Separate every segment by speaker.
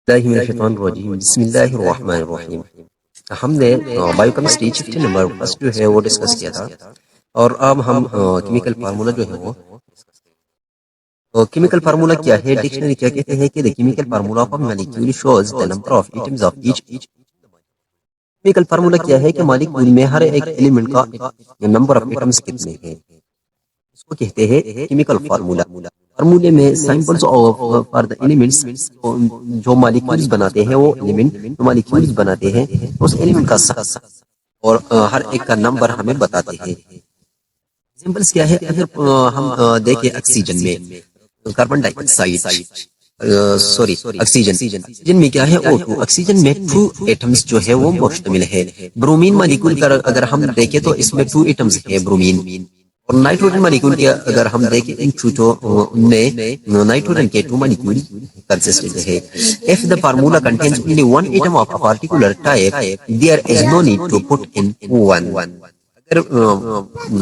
Speaker 1: बिस्मिल्लाहिर्रहमानिर्रहीम बिस्मिल्लाहिर्रहमानिर्रहीम। हमने बायोकेमिस्ट्री चैप्टर नंबर फर्स्ट जो है वो डिस्कस किया था और अब हम केमिकल फार्मूला जो है वो केमिकल फार्मूला क्या है, डिक्शनरी क्या कहते हैं कि the chemical formula of molecule shows the number of atoms of each. Chemical formula क्या है कि मॉलिक्यूल में हर एक एलिमेंट का नंबर ऑफ एटम्स कितने हैं, इसको कहते हैं केमिकल फार्मूला। फार्मूले में symbols of for the elements, जो मॉलिक्यूल्स बनाते हैं वो एलिमेंट जो मॉलिक्यूल्स बनाते हैं उस एलिमेंट का साइज और हर एक का नंबर हमें बताते हैं। एग्जांपल्स क्या है, अगर हम देखें ऑक्सीजन में कार्बन डाइऑक्साइड सॉरी ऑक्सीजन में क्या है O2। ऑक्सीजन में 2 एटम्स जो है वो मुश्तमिल है। ब्रोमीन मॉलिक्यूल का अगर हम देखें तो इसमें 2 एटम्स है ब्रोमीन। और नाइट्रोजन मॉलिक्यूल के अगर हम देखें उनमें नाइट्रोजन के 2 मॉलिक्यूल कंसिस्टेंट है। If the formula contains only 1 atom of a particular type there is no need to put in 1। अगर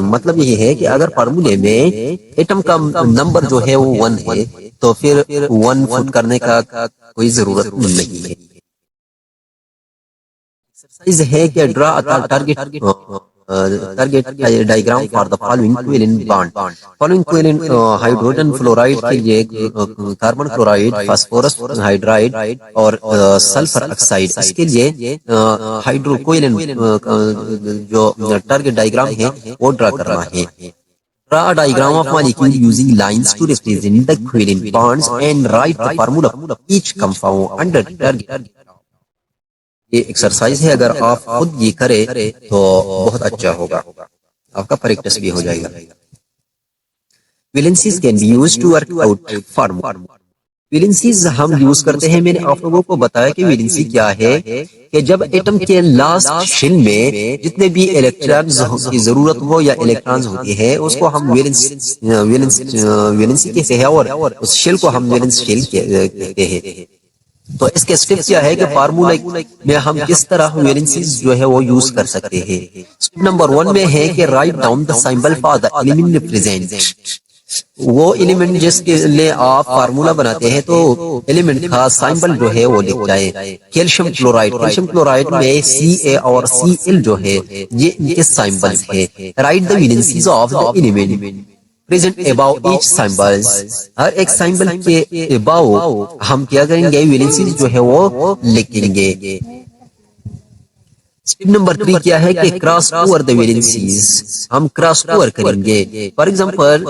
Speaker 1: मतलब ये है कि अगर फार्मूले में एटम का नंबर जो है वो 1 है तो फिर 1 पुट करने का कोई जरूरत नहीं है। एक्सरसाइज है कि draw a target diagram for the following covalent bond. Following covalent hydrogen fluoride के लिए कार्बन क्लोराइड, फास्फोरस हाइड्राइड और सल्फर ऑक्साइड, इसके लिए हाइड्रो कोवेलेंट जो टारगेट डायग्राम है वो ड्रा करना है। Draw a diagram of molecule using lines to represent the covalent bonds and write the formula of each compound under the target। ये exercise है, अगर आप खुद ये करें तो बहुत अच्छा होगा, आपका प्रैक्टिस भी हो जाएगा। Valencies can be used to work out formula. Valencies हम यूज करते हैं, मैंने आप लोगों को बताया कि वैलेंसी क्या है कि जब एटम के लास्ट शेल में जितने भी इलेक्ट्रॉन्स की जरूरत हो या इलेक्ट्रॉन्स होते हैं उसको हम वैलेंसी कहते हैं और उस शेल को हम वैलेंस शेल कहते हैं। तो इसके स्टेप क्या है कि फार्मूला में हम किस तरह वैलेंसीज जो है वो यूज कर सकते हैं। स्टेप नंबर 1 में है कि write down the symbol for the element present. वो एलिमेंट जिसके लिए आप फार्मूला बनाते हैं तो एलिमेंट का सिंबल जो है वो लिख जाए। कैल्शियम क्लोराइड में Ca और Cl जो है ये इनके सिंबल्स है। Write the valencies of the element present about each symbols. हर एक सिंबल के अबाउट हम क्या करेंगे, वैलेंसीज जो है वो लिखेंगे। स्टेप नंबर 3 क्या है कि क्रॉस ओवर द वैलेंसीज, हम क्रॉस ओवर करेंगे। फॉर एग्जांपल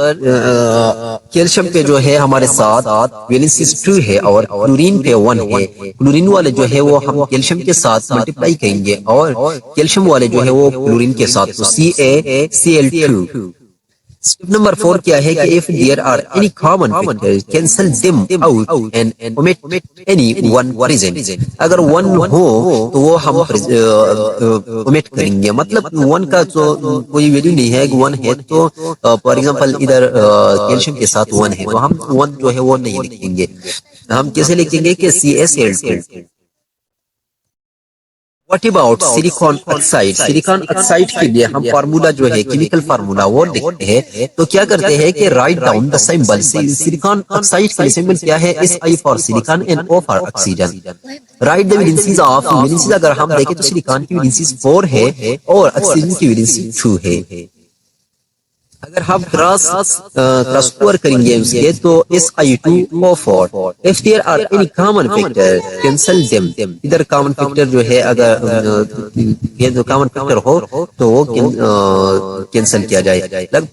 Speaker 1: कैल्शियम पे जो है हमारे साथ वैलेंसीज 2 है और क्लोरीन पे 1 है। क्लोरीन वाले जो है वो हम कैल्शियम के साथ मल्टीप्लाई करेंगे और कैल्शियम वाले जो है वो क्लोरीन के साथ, तो CaCl2। स्टेप नंबर 4 क्या है कि if there are any common factors cancel them out and omit any one present. अगर 1 हो तो वो हम ओमिट करेंगे, मतलब 1 का तो कोई वैल्यू नहीं है। 1 है तो फॉर एग्जांपल इधर कैल्शियम के साथ 1 है तो हम 1 जो है वो नहीं लिखेंगे। हम कैसे लिखेंगे कि CaCl2। What about silicon oxide? Silicon oxide के लिए हम फार्मूला जो है केमिकल फार्मूला वो लिखते हैं, तो क्या करते हैं कि write down the symbol. Silicon oxide के सिंबल क्या है, Si for silicon and O for oxygen. Right the valencies of valencies, अगर हम देखें तो सिलिकॉन की वैलेंसीज 4 है और ऑक्सीजन की वैलेंसी 2 है। अगर हम क्रॉस ओवर करेंगे उसके तो Si2O4। If there are any common factor cancel them. इधर कॉमन फैक्टर जो है अगर ये जो कॉमन फैक्टर हो तो वो कैंसिल किया जाए।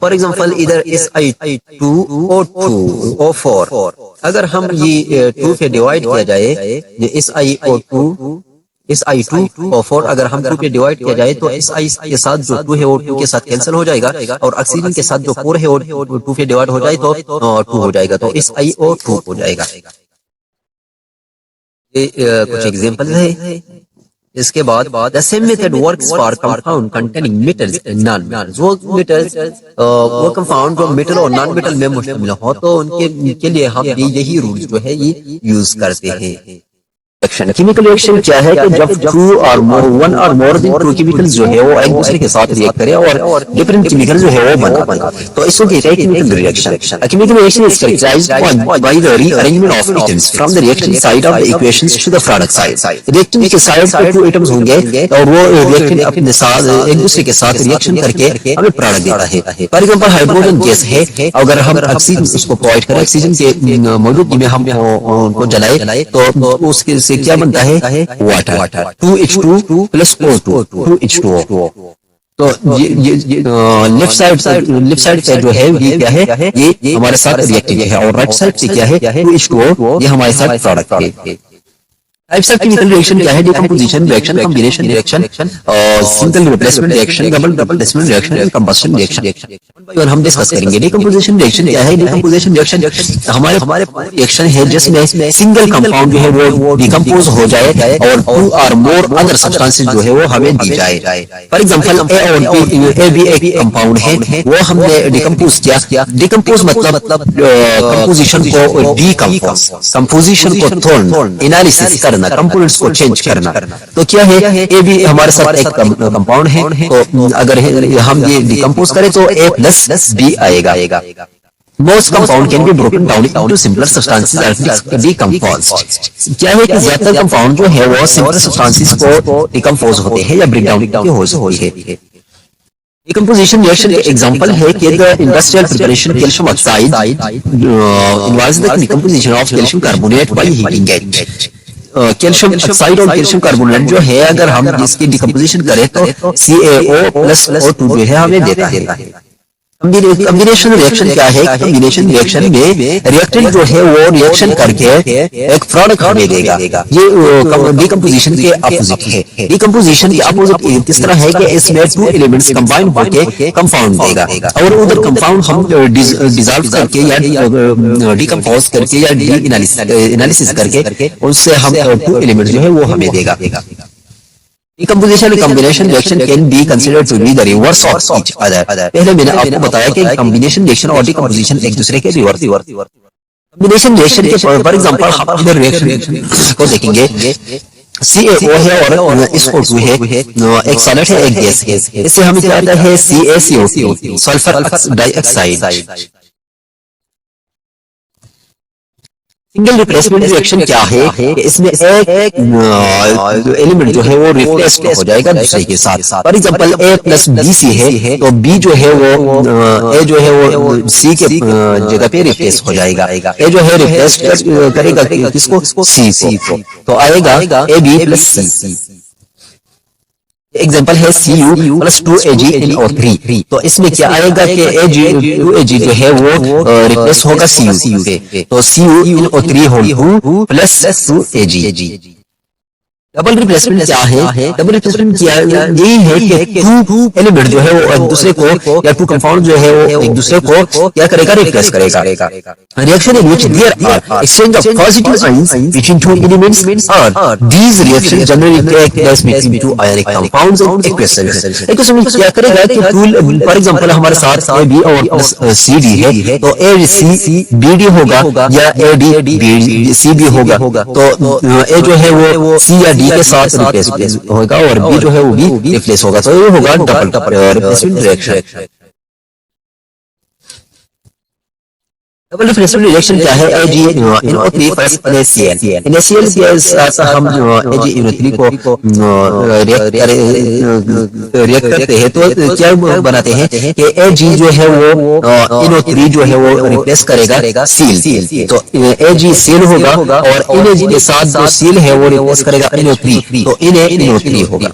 Speaker 1: फॉर एग्जांपल इधर Si2O4 अगर हम ये 2 पे डिवाइड किया जाए, Si2O4 अगर हम 2 पे डिवाइड किया जाए तो Si के साथ जो 2 है वो 2 के साथ कैंसिल हो जाएगा और ऑक्सीजन के साथ जो 4 है वो 2 पे डिवाइड हो जाए तो 2 हो जाएगा, तो SiO2 हो जाएगा। ये कुछ एग्जांपल है। इसके बाद the same method works for compound containing metals and non metals. वो मेटल्स वो कंपाउंड जो मेटल और नॉन मेटल में मुश्तमिल हो तो उनके लिए हम भी यही रूल्स जो है ये यूज करते हैं। केमिकल रिएक्शन क्या है कि जब टू और वन और मोर देन टू केमिकल्स जो है वो एक दूसरे के साथ रिएक्ट करें और डिफरेंट केमिकल जो है वो बना, तो इसको कहते हैं chemical reaction. Chemical reaction is characterized by the rearrangement of atoms from the reaction side of the equations to the product side. Reactant के साइड पे टू एटम्स होंगे और वो रिएक्टेंट अपने साथ एक दूसरे के साथ रिएक्शन करके हमें प्रोडक्ट देता है। फॉर एग्जांपल हाइड्रोजन गैस है, अगर हम ऑक्सीजन उसको प्रोवाइड करें, ऑक्सीजन के मौजूदगी में हम उनको जलाए तो उसके से क्या बनता है water 2H2 plus O2 2H2O। तो ये लेफ्ट साइड पे जो है ये क्या है, ये हमारे साथ रिएक्टिव है और राइट साइड पे क्या है 2H2O, ये हमारे साथ प्रोडक्ट है। टाइप्स ऑफ केमिकल रिएक्शन क्या है? Decomposition reaction, combination reaction, single replacement reaction, double replacement reaction and combustion reaction. हम डिस्कस करेंगे डिकम्पोजिशन रिएक्शन क्या है। डिकम्पोजिशन रिएक्शन हमारे रिएक्शन है जिसमें सिंगल कंपाउंड जो है वो डिकम्पोज हो जाए और टू और मोर अदर सब्सटेंसेस जो है वो हमें दी जाए। फॉर एग्जांपल ए भी एक कंपाउंड है, वो हमने डिकम्पोज किया। डिकम्पोज मतलब कंपोजिशन को डिकम्पोज, कंपोजिशन को तोड़ना, एनालिसिस करना, कंपोनेंट्स को चेंज करना। तो क्या है, ए भी हमारे साथ एक कंपाउंड है, तो अगर हम ये डिकम्पोज करें तो ए प्लस बी आएगा। Most compound can be broken down into simpler substances and decomposed। क्या है कि ज्यादातर कंपाउंड जो है वो सिंपल सब्सटेंसेस को डिकम्पोज होते हैं या ब्रेक डाउन होती है। डिकम्पोजिशन रिएक्शन के एग्जांपल है कि the industrial preparation calcium oxide involves the decomposition of calcium carbonate by heating it. Calcium oxide और कैल्शियम कार्बोनेट जो है, अगर हम इसकी डिकम्पोजिशन करें तो CaO प्लस O2 जो है हमें देता है। कॉम्बिनेशन रिएक्शन क्या है? कॉम्बिनेशन रिएक्शन में रिएक्टेंट जो है वो रिएक्शन करके एक प्रोडक्ट हमें देगा। ये डिकम्पोजिशन के अपोजिट है। डिकम्पोजिशन के अपोजिट इस तरह है कि इसमें टू एलिमेंट्स कंबाइन होकर कंपाउंड देगा और उधर कंपाउंड हम डिसॉल्व करके या डिकम्पोज करके या एनालिसिस करके उससे हम टू एलिमेंट्स जो है वो हमें देगा। Decomposition and combination reaction can be considered to be the reverse of each other। पहले मैंने आपको बताया कि combination reaction और decomposition एक दूसरे के रिवर्स। combination reaction के फॉर एग्जांपल हम इधर रिएक्शन को देखेंगे। CaO है और SO2 है, एक सॉलिड है एक गैस है। इससे हमें क्या आता है CaCO2 sulphur dioxide. Single replacement reaction क्या है? इसमें एक एलिमेंट जो है वो रिप्लेस हो जाएगा दूसरे के साथ। For example A plus BC है, तो B जो है वो A जो है वो C के जगह पे रिप्लेस हो जाएगा। A जो है रिप्लेस करेगा किसको? C को, तो आएगा AB प्लस C। एग्जाम्पल है Cu प्लस 2AgNO3। तो इसमें क्या आएगा कि 2Ag जो है वो रिप्लेस होगा Cu पे, तो CuNO3 whole plus 2Ag। Double replacement क्या है? डबल रिप्लेसमेंट क्या यही है कि टू एलिमेंट जो है वो एक दूसरे को या टू कंपाउंड जो है वो एक दूसरे को क्या करेगा? रिप्लेस करेगा। Reaction in which there are exchange of positive ions between two elements और these reaction generally take place between two ionic compounds and equations. Equation में क्या करेगा कि टू फॉर एग्जांपल हमारे साथ AB और CD है, तो ACBD होगा या ADCB होगा। तो A जो है वो C या D के साथ रिप्लेस होगा और B जो है वो भी रिप्लेस होगा, तो ये होगा double replacement reaction. Double replacement reaction क्या है? AgNO3 plus NaCl। NaCl के साथ हम AgNO3 को रिएक्ट करते हैं तो क्या बनाते हैं कि Ag जो है वो NO3 जो है वो रिप्लेस करेगा Cl, तो AgCl होगा और Na के साथ जो Cl है वो रिप्लेस करेगा NO3, तो NaNO3 होगा।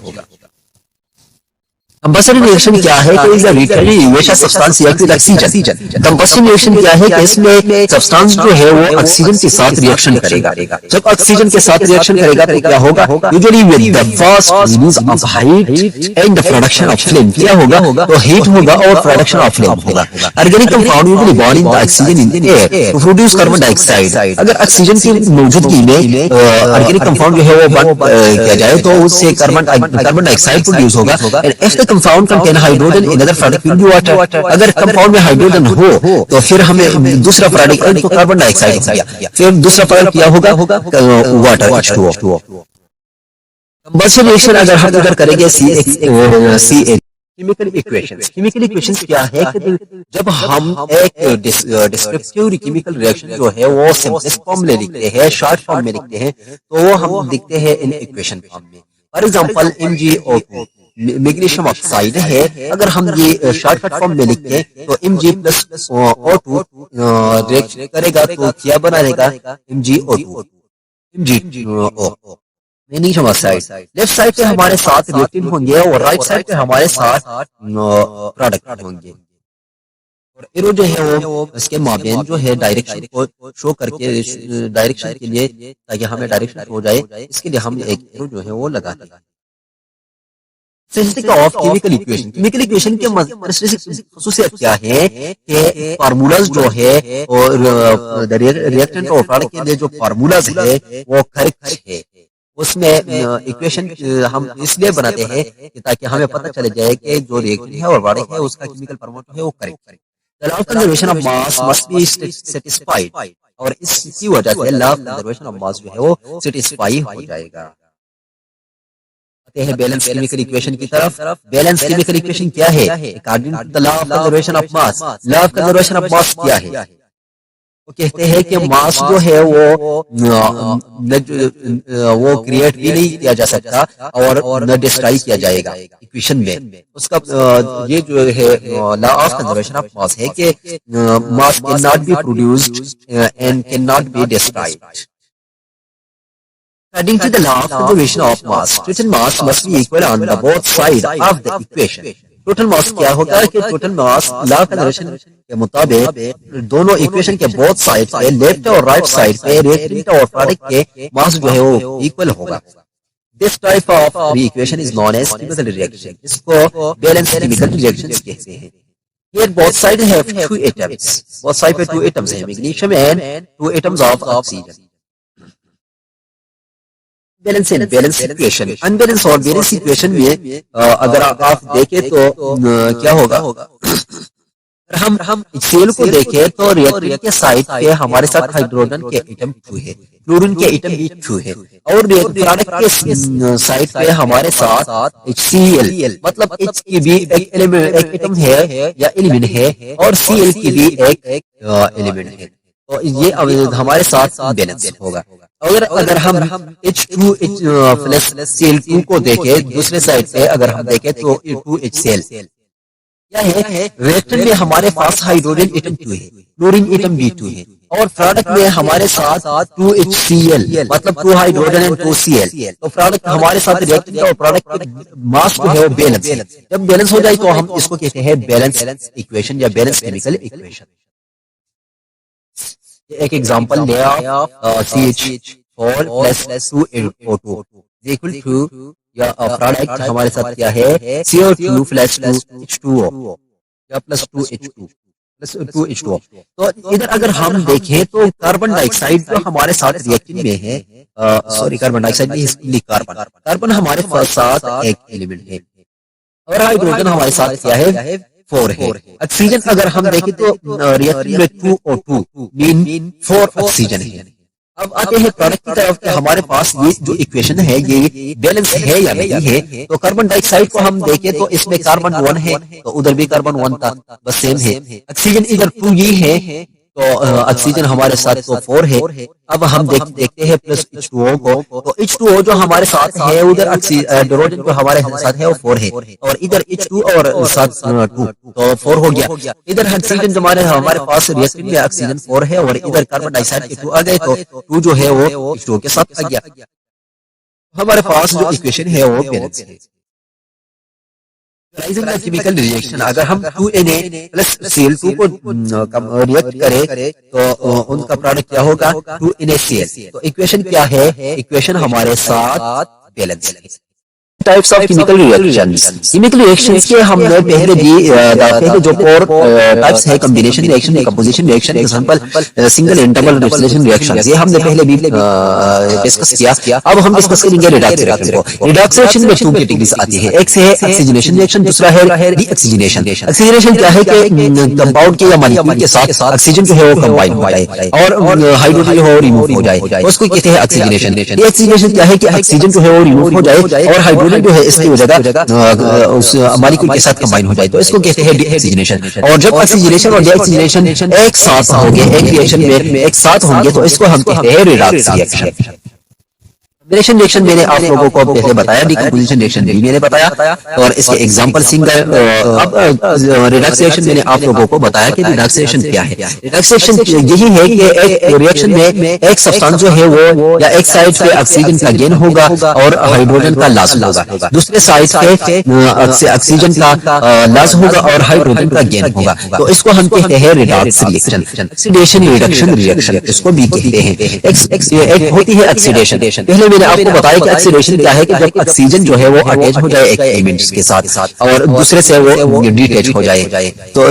Speaker 1: कंबशन रिएक्शन क्या है कि is a returning equation substance react with oxygen. Combustion reaction क्या है कि इसमें सब्सटेंस जो है वो ऑक्सीजन के साथ रिएक्शन करेगा। जब ऑक्सीजन के साथ रिएक्शन करेगा तो क्या होगा? Usually with the fast release of heat and the production of flame. क्या होगा? तो हीट होगा और प्रोडक्शन ऑफ फ्लेम होगा। Organic compound usually burn in the oxygen in air to produce carbon dioxide. अगर ऑक्सीजन की मौजूदगी में ऑर्गेनिक कंपाउंड जो है वो बन किया जाए तो उससे कार्बन डाइऑक्साइड प्रोड्यूस होगा। And if the compound contain hydrogen in other product will be water. अगर कंपाउंड में हाइड्रोजन हो तो फिर हमें दूसरा प्रोडक्ट तो कार्बन डाइऑक्साइड हो गया, फिर दूसरा प्रोडक्ट क्या होगा वाटर H2O। कंबशन रिएक्शन अगर हम इधर करेंगे CH केमिकल इक्वेशंस क्या है कि जब हम एक डिस्क्रिप्टिव केमिकल रिएक्शन जो है वो सिंपलेस्ट फॉर्म में लिखते हैं, शॉर्ट फॉर्म में लिखते हैं, तो वो हम लिखते हैं इन इक्वेशन फॉर्म में। For example MgO2 magnesium oxide है, अगर हम ये शॉर्टकट फॉर्म में लिखते हैं तो Mg प्लस O2 रिएक्शन करेगा तो क्या बनेगा MgO2 MgO magnesium oxide. Left side पे हमारे साथ रिएक्टेंट होंगे और राइट साइड पे हमारे साथ प्रोडक्ट होंगे। और एरो जो है वो इसके माबेन जो है डायरेक्शन को शो करके डायरेक्शन के लिए, ताकि हमें डायरेक्शन हो जाए, इसके लिए हम एक एरो जो है वो लगाते हैं। Of chemical equation, chemical equation के खसूसियत क्या है कि फार्मूलाज जो है और रिएक्टेंट और प्रोडक्ट के लिए जो फार्मूलाज है वो करेक्ट है। उसमें इक्वेशन हम इसलिए बनाते हैं कि ताकि हमें पता चले जाए कि जो रिएक्टेंट है और प्रोडक्ट है उसका केमिकल फॉर्मूला है वो करेक्ट है। The law of conservation of mass must be satisfied, और इसकी वजह से लॉ ऑफ कंजर्वेशन ऑफ मास जो है वो सेटिस्फाई हो जाएगा। आते हैं बैलेंस केमिकल इक्वेशन की तरफ। बैलेंस केमिकल इक्वेशन क्या है? According to the law of conservation of mass, law of conservation of mass क्या है? वो कहते हैं कि मास जो है वो क्रिएट भी नहीं किया जा सकता और न डिस्ट्रॉय किया जाएगा इक्वेशन में। उसका ये जो है लॉ ऑफ कंजर्वेशन ऑफ मास है कि मास can not be produced and can not be destroyed. According to the law of conservation of mass, total mass must be equal on the both sides of the equation. Total mass क्या होगा कि total mass law of conservation के मुताबिक दोनों equation के both side पे, left और right side पे रिएक्टेंट और प्रोडक्ट के मास जो है वो इक्वल होगा। This type of equation is known as chemical reaction. इसको बैलेंस केमिकल रिएक्शंस कहते हैं। Here both sides have two atoms. Both sides पे two atoms हैं, magnesium and two atoms of oxygen. Balance and balance equation, unbalance और balance equation में अगर आप देखें तो क्या होगा? अगर हम सेल को देखें तो रिएक्टेंट के साइड पे हमारे साथ हाइड्रोजन के एटम 2 है, क्लोरीन के एटम भी 2 है, और प्रोडक्ट के साइड पे हमारे साथ HCl मतलब H की भी एक एलिमेंट, एक एटम है या एलिमेंट है, और Cl की भी एक एलिमेंट है। तो ये हमारे साथ बैलेंस होगा। अगर हम H2 प्लस Cl2 को देखें दूसरे साइड पे, अगर हम देखें तो 2HCl क्या है? रिएक्टेंट में हमारे पास हाइड्रोजन एटम 2 है, क्लोरीन एटम भी 2 है, और प्रोडक्ट में हमारे साथ 2HCl मतलब 2 हाइड्रोजन एंड 2 Cl। तो प्रोडक्ट हमारे साथ रिएक्टेंट और प्रोडक्ट के मास जो है वो बैलेंस है। जब बैलेंस हो जाए तो हम इसको कहते हैं बैलेंस इक्वेशन या बैलेंस केमिकल इक्वेशन। एक एग्जांपल ले CH4 plus 2O2 equal to, या प्रोडक्ट हमारे साथ क्या है? CO2 प्लस 2H2O या प्लस 2H2। तो इधर अगर हम देखें तो कार्बन डाइऑक्साइड जो हमारे साथ रिएक्शन में है, सॉरी कार्बन डाइऑक्साइड नहीं, कार्बन हमारे साथ एक एलिमेंट है, और हाइड्रोजन हमारे साथ क्या है? 4 है। ऑक्सीजन अगर हम देखें तो रिएक्शन में 2O2 मीन 4 ऑक्सीजन है। अब आते हैं प्रोडक्ट की तरफ। हमारे पास ये जो इक्वेशन है ये बैलेंस है या नहीं है? तो कार्बन डाइऑक्साइड को हम देखें तो इसमें कार्बन 1 है, तो उधर भी कार्बन 1 था, बस सेम है। ऑक्सीजन इधर 2 ये है, तो ऑक्सीजन हमारे साथ तो 4 है। अब हम देखते हैं प्लस H2O को, तो H2O जो हमारे साथ है उधर हाइड्रोजन जो हमारे साथ है वो 4 है, और इधर H2 और साथ 2 तो 4 हो गया। इधर ऑक्सीजन जो हमारे पास रिएक्टेंट में ऑक्सीजन 4 है, और इधर कार्बन डाइऑक्साइड के 2 आ गए, तो 2 जो है वो H2O के साथ आ गया। हमारे पास जो इक्वेशन है वो बैलेंस है। केमिकल रिएक्शन, अगर हम 2Na प्लस Cl2 को रिएक्ट करें तो उनका प्रोडक्ट क्या होगा? 2NaCl। तो इक्वेशन क्या है? इक्वेशन हमारे साथ बैलेंस है। Types of chemical reactions. Chemical reactions के हमने पहले जो फोर टाइप्स है, combination reaction, composition reaction, example single and double reduction reactions, ये हमने पहले भी डिस्कस किया। अब हम डिस्कस करेंगे रिडक्स रिएक्शन को। रिडक्स रिएक्शन में टू कैटेगरीज आती है, एक से है ऑक्सीजनेशन रिएक्शन, दूसरा है डीऑक्सीजनेशन। ऑक्सीजनेशन क्या है कि कंपाउंड के या मॉलिक्यूल के साथ ऑक्सीजन जो है वो कंबाइन हो जाए और हाइड्रोजन जो है वो रिमूव हो जाए, उसको कहते हैं ऑक्सीजनेशन। डीऑक्सीजनेशन क्या है कि ऑक्सीजन जो है वो रिमूव हो जाए और हाइड्रोजन जो है इसकी जगह उस मॉलिक्यूल के साथ कंबाइन हो जाए, तो इसको कहते हैं डीऑक्सीजनेशन। और जब ऑक्सीजनेशन और डीऑक्सीजनेशन एक साथ होंगे, एक रिएक्शन में एक साथ होंगे, तो इसको हम कहते हैं रिडक्स रिएक्शन। कॉम्बिनेशन रिएक्शन मैंने आप लोगों को पहले बताया, डिकम्पोजिशन रिएक्शन भी मैंने बताया और इसके एग्जांपल सिंगल। अब रिडक्स रिएक्शन मैंने आप लोगों को बताया कि रिडक्स रिएक्शन क्या है। रिडक्स रिएक्शन यही है कि एक रिएक्शन में एक सब्सटेंस जो है वो या एक साइड पे ऑक्सीजन का गेन होगा और हाइड्रोजन का लॉस होगा, दूसरे साइड पे ऑक्सीजन का लॉस होगा और हाइड्रोजन का गेन होगा, तो इसको हम कहते हैं Redux reaction. Oxidation reduction reaction इसको भी कहते हैं। एक होती है ऑक्सीडेशन। पहले मैंने आपको बताया कि ऑक्सीडेशन क्या है कि जब ऑक्सीजन जो है वो अटैच हो जाए एक एलिमेंट्स के साथ और दूसरे से वो डिटैच हो जाए, तो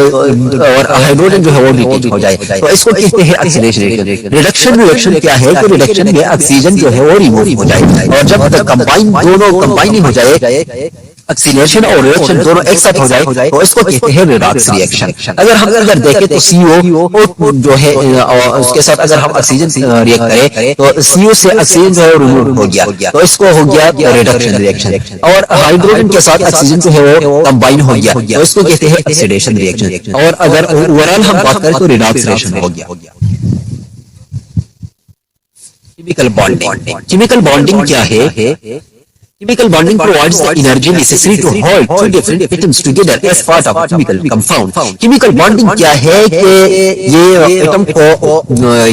Speaker 1: और हाइड्रोजन जो है वो डिटैच हो जाए, तो इसको कहते हैं ऑक्सीडेशन रिएक्शन। रिडक्शन रिएक्शन क्या है कि रिडक्शन में ऑक्सीजन जो है वो रिमूव हो जाए और जब तक दोनों कंबाइन हो जाए, ऑक्सीडेशन और रिडक्शन दोनों एक साथ हो जाए, तो इसको कहते हैं रिडक्स रिएक्शन। अगर देखें तो CO जो है उसके साथ अगर हम ऑक्सीजन रिएक्ट करें तो CO से ऑक्सीजन जो है रिमूव हो गया, तो इसको हो गया रिडक्शन रिएक्शन। और हाइड्रोजन के साथ ऑक्सीजन जो है वो कंबाइन हो गया, तो इसको कहते हैं ऑक्सीडेशन रिएक्शन। और अगर ओवरऑल हम बात करें तो रिडक्स रिएक्शन हो गया। Chemical bonding. केमिकल बॉन्डिंग क्या है? Chemical bonding provides the energy necessary to hold two different atoms together as part of a chemical compound. Chemical bonding क्या है कि ये एटम को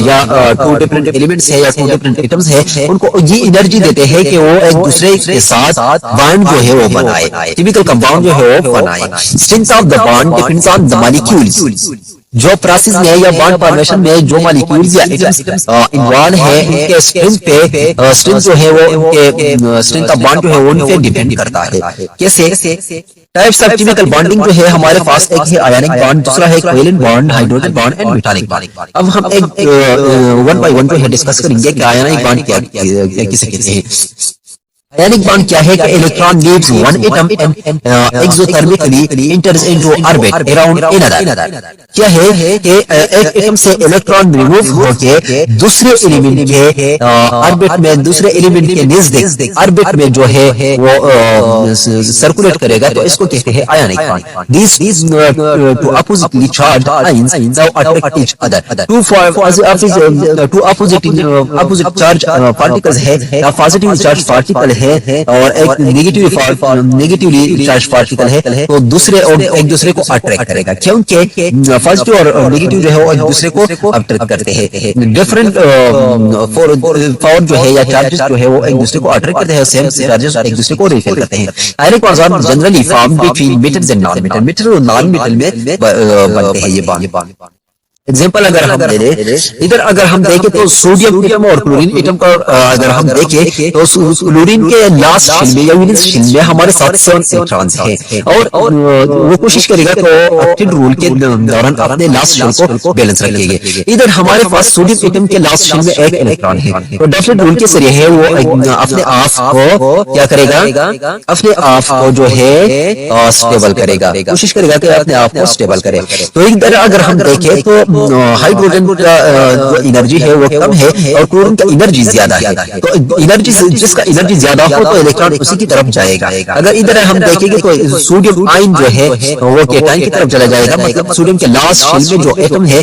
Speaker 1: या टू डिफरेंट एलिमेंट्स है या टू डिफरेंट एटम्स है, उनको ये एनर्जी देते हैं कि वो एक दूसरे के साथ बॉन्ड जो है वो बनाए, केमिकल कंपाउंड जो है वो बनाए। Strength of the bond depends on the molecules. जो प्रोसेस में या बॉन्ड फॉर्मेशन में जो मॉलिक्यूल्स या एटम्स इन्वॉल्व है, उनके स्ट्रेंथ पे स्ट्रेंथ जो है वो उनके स्ट्रेंथ ऑफ बॉन्ड जो है वो उन पे डिपेंड करता है। कैसे? टाइप्स ऑफ केमिकल बॉन्डिंग जो है हमारे पास, एक है आयनिक बॉन्ड, दूसरा है covalent bond, hydrogen bond and metallic bond. अब हम एक वन बाय वन जो है डिस्कस करेंगे कि आयनिक बॉन्ड क्या किसे कहते हैं। आयनिक बॉन्ड क्या है कि electron leaves one atom and exothermically enters into orbit around another. क्या है कि एक एटम से इलेक्ट्रॉन रिमूव होके दूसरे एलिमेंट के ऑर्बिट में, दूसरे एलिमेंट के नजदीक ऑर्बिट में जो है वो सर्कुलेट करेगा, तो इसको कहते हैं ionic bond. These two oppositely charged ions now attract each other. Two opposite charge particles है या पॉजिटिव चार्ज पार्टिकल है और एक नेगेटिवली चार्ज पार्टिकल है, तो दूसरे और एक दूसरे को अट्रैक्ट करेगा, क्योंकि पॉजिटिव और नेगेटिव जो है वो एक दूसरे को अट्रैक्ट करते हैं। डिफरेंट पावर जो है या चार्जेस जो है वो एक दूसरे को अट्रैक्ट करते हैं, सेम चार्जेस एक दूसरे को रिपेल करते हैं। Ionic bonds are generally formed between metals and non metal. Metal और नॉन मेटल में बनते हैं ये बॉन्ड। एग्जाम्पल अगर हम ले लें, इधर अगर हम देखें तो सोडियम और क्लोरीन एटम का अगर हम देखें तो क्लोरीन के लास्ट शेल में या विलियंस शेल में हमारे साथ 7 इलेक्ट्रॉन्स हैं और वो कोशिश करेगा तो ऑक्टेट रूल के दौरान अपने लास्ट शेल को बैलेंस रखेंगे। इधर हमारे पास सोडियम एटम के लास्ट शेल में 1 इलेक्ट्रॉन है, तो डॉटेड रूल के जरिए है वो अपने आप को क्या करेगा, अपने आप को जो है स्टेबल करेगा, कोशिश करेगा कि अपने आप को स्टेबल करे। तो इधर अगर हम देखें तो हाइड्रोजन का जो एनर्जी है वो कम है और क्लोरीन का एनर्जी ज्यादा है, तो एनर्जी जिसका एनर्जी ज्यादा हो तो इलेक्ट्रॉन उसी की तरफ जाएगा। अगर इधर हम देखेंगे तो सोडियम आयन जो है वो केटायन की तरफ चला जाएगा, मतलब सोडियम के लास्ट शेल में जो एटम है,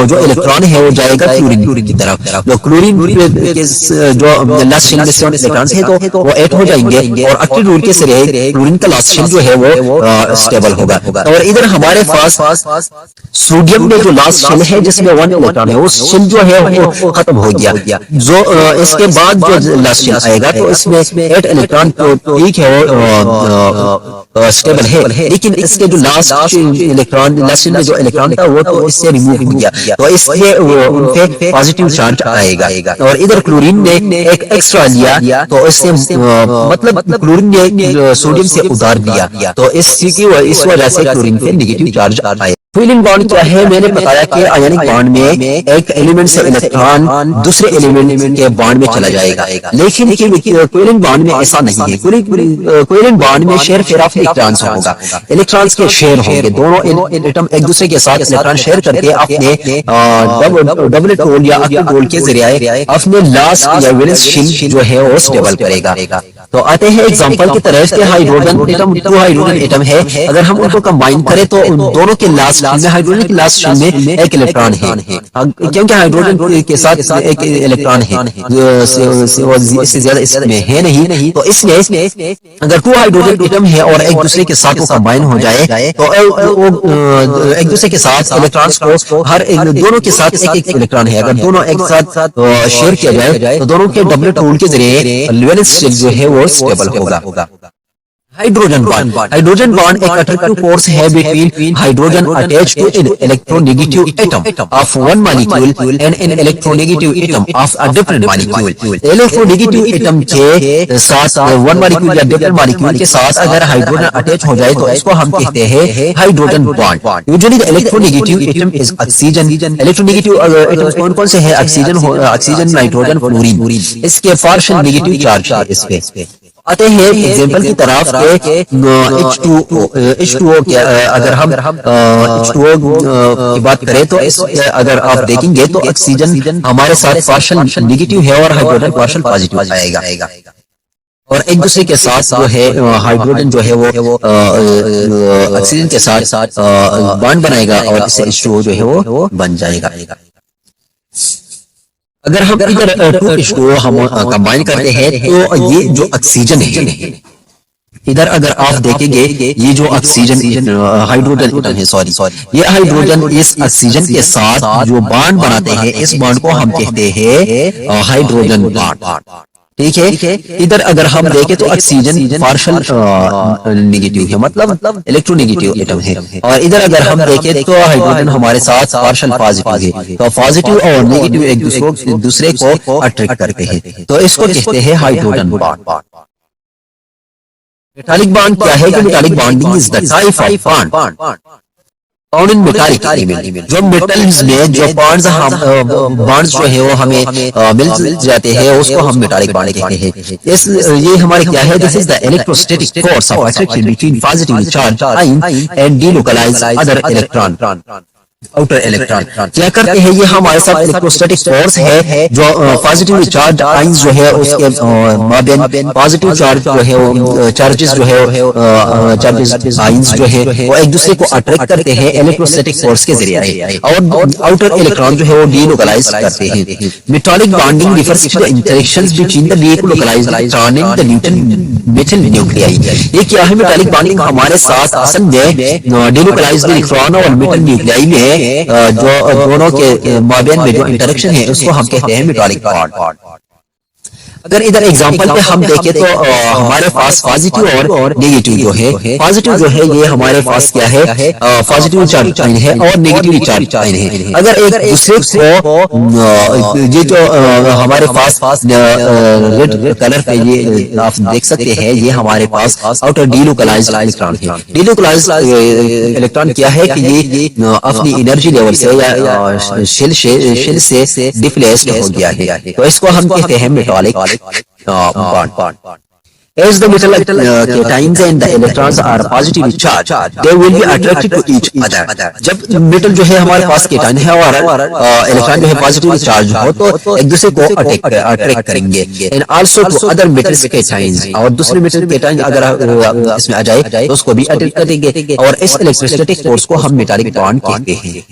Speaker 1: जो इलेक्ट्रॉन है वो जाएगा क्लोरीन की तरफ। तो क्लोरीन के जो लास्ट शेल में 7 इलेक्ट्रॉन्स है तो वो 8 हो जाएंगे और ऑक्टेट रूल के जरिए क्लोरीन का लास्ट शेल जो है वो स्टेबल होगा। और इधर हमारे पास सोडियम में जो लास्ट शेल है जिसमें 1 इलेक्ट्रॉन है, वो शेल जो है वो खत्म हो गया। जो इसके बाद जो लास्ट शेल आएगा तो इसमें 8 इलेक्ट्रॉन तो ठीक है वो स्टेबल है, लेकिन इसके जो लास्ट इलेक्ट्रॉन लास्ट में जो इलेक्ट्रॉन था वो तो इससे रिमूव हो गया, तो इसलिए उन पे पॉजिटिव चार्ज आएगा। और इधर क्लोरीन ने एक एक्स्ट्रा लिया तो इससे मतलब क्लोरीन ने सोडियम से उधार लिया, तो इस वजह से क्लोरीन पे नेगेटिव चार्ज आया। कोवेलेंट बॉन्ड क्या है, मैंने बताया कि आयनिक बॉन्ड में एक एलिमेंट से इलेक्ट्रॉन दूसरे एलिमेंट के बॉन्ड में चला जाएगा, लेकिन कोवेलेंट बॉन्ड में ऐसा नहीं है। कोवेलेंट बॉन्ड में शेयर फेर ऑफ इलेक्ट्रॉन्स होगा, इलेक्ट्रॉन्स के शेयर होंगे, दोनों एटम एक दूसरे के साथ इलेक्ट्रॉन शेयर करके अपने डबल टोल या अक्ल के जरिए अपने लास्ट या वैलेंस शेल जो है वो स्टेबल करेगा। तो आते हैं एग्जांपल की तरफ के हाइड्रोजन एटम, 2 हाइड्रोजन एटम है, अगर हम उनको कंबाइन करें तो उन दोनों के लास्ट में हाइड्रोजन के लास्ट शेल में एक इलेक्ट्रॉन है, क्योंकि हाइड्रोजन के साथ एक इलेक्ट्रॉन है, इससे ज्यादा इसमें है नहीं, तो इसलिए अगर 2 हाइड्रोजन एटम है और एक दूसरे के साथ वो कंबाइन हो जाए तो एक दूसरे के साथ इलेक्ट्रॉन्स को हर एक दोनों के साथ एक इलेक्ट्रॉन है, अगर दोनों एक साथ शेयर किया जाए तो दोनों के डबल टूल के जरिए वैलेंस शेल जो है वो स्टेबल होगा। हाइड्रोजन बॉन्ड एक अट्रैक्टिव फोर्स है between hydrogen attached to an electronegative atom of one molecule and an electronegative atom of a different molecule. Electronegative atom के साथ वन मॉलिक्यूल या डिफरेंट मॉलिक्यूल के साथ अगर हाइड्रोजन अटैच हो जाए तो इसको हम कहते हैं hydrogen bond. Usually the electronegative atom is oxygen. Electronegative atoms कौन कौन से हैं? ऑक्सीजन, नाइट्रोजन, फ्लोरीन, इसके पार्शियल नेगेटिव चार्ज है इस पे। आते हैं एग्जाम्पल की तरफ के H2O के, अगर हम H2O की बात करें तो अगर आप देखेंगे तो ऑक्सीजन हमारे साथ पार्शियल नेगेटिव है और हाइड्रोजन पार्शियल पॉजिटिव आएगा, और एक दूसरे के साथ जो है हाइड्रोजन जो है वो ऑक्सीजन के साथ बॉन्ड बनाएगा और इससे H2O जो है वो बन जाएगा। अगर हम इधर 2 H2O हम कंबाइन करते हैं तो ये जो ऑक्सीजन है, इधर अगर आप देखेंगे ये जो ऑक्सीजन हाइड्रोजन एटम है, सॉरी ये हाइड्रोजन इस ऑक्सीजन के साथ जो बॉन्ड बनाते हैं इस बॉन्ड को हम कहते हैं हाइड्रोजन बॉन्ड, ठीक है। इधर अगर हम देखें तो ऑक्सीजन पार्शियल नेगेटिव है, मतलब इलेक्ट्रोनेगेटिव एटम है, और इधर अगर हम देखें तो हाइड्रोजन हमारे साथ पार्शियल पॉजिटिव है, तो पॉजिटिव और नेगेटिव एक दूसरे को अट्रैक्ट करते हैं, तो इसको कहते हैं हाइड्रोजन बॉन्ड। मेटालिक बॉन्ड क्या है? Metallic bonding is the type of bond found in metallic element. जो मेटल्स में जो बॉन्ड्स जो है वो हमें मिल जाते हैं उसको हम मेटालिक बॉन्ड कहते हैं। ये हमारे क्या है? This is the electrostatic force of attraction between positively charge ion and delocalize other electron outer electron. क्या करते हैं? ये हमारे साथ इलेक्ट्रोस्टैटिक फोर्स है जो पॉजिटिवली चार्ज आयंस जो है उसके माबेन पॉजिटिव चार्ज जो है वो चार्जेस जो है चार्जेस आयंस जो है वो एक दूसरे को अट्रैक्ट करते हैं इलेक्ट्रोस्टैटिक फोर्स के जरिए, और आउटर इलेक्ट्रॉन जो है वो डीलोकलाइज करते हैं। Metallic bonding refers to the interactions between the delocalized electron and the newton metal nuclei. ये क्या है? मेटालिक बॉन्डिंग हमारे साथ असल में डीलोकलाइज्ड इलेक्ट्रॉन और मेटल न्यूक्लियाई में जो दोनों के माबेन में जो इंटरेक्शन है उसको हम कहते हैं मेटालिक बॉन्ड। अगर इधर एग्जांपल पे हम देखें तो हमारे पास पॉजिटिव और नेगेटिव जो है, पॉजिटिव जो है ये हमारे पास क्या है? पॉजिटिव चार्ज आयन है और नेगेटिव चार्ज आयन है। अगर एक दूसरे को ये जो हमारे पास रेड कलर पे ये आप देख सकते हैं, ये हमारे पास आउटर डीलोकलाइज्ड इलेक्ट्रॉन है। डीलोकलाइज्ड इलेक्ट्रॉन क्या है कि ये अपनी एनर्जी लेवल से या शेल से डिप्लेस्ड हो गया है, तो इसको हम कहते हैं metallic bond. As the metal cations and the electrons are positively charged, they will be attracted to each other. जब मेटल जो है हमारे पास केटाइन है और इलेक्ट्रॉन जो है पॉजिटिवली चार्ज हो तो एक दूसरे को अट्रैक्ट करेंगे, and also to other metals cations, और दूसरे मेटल केटाइन अगर इसमें आ जाए तो उसको भी अट्रैक्ट करेंगे, और इस इलेक्ट्रोस्टैटिक फोर्स को हम मेटालिक बॉन्ड कहते हैं।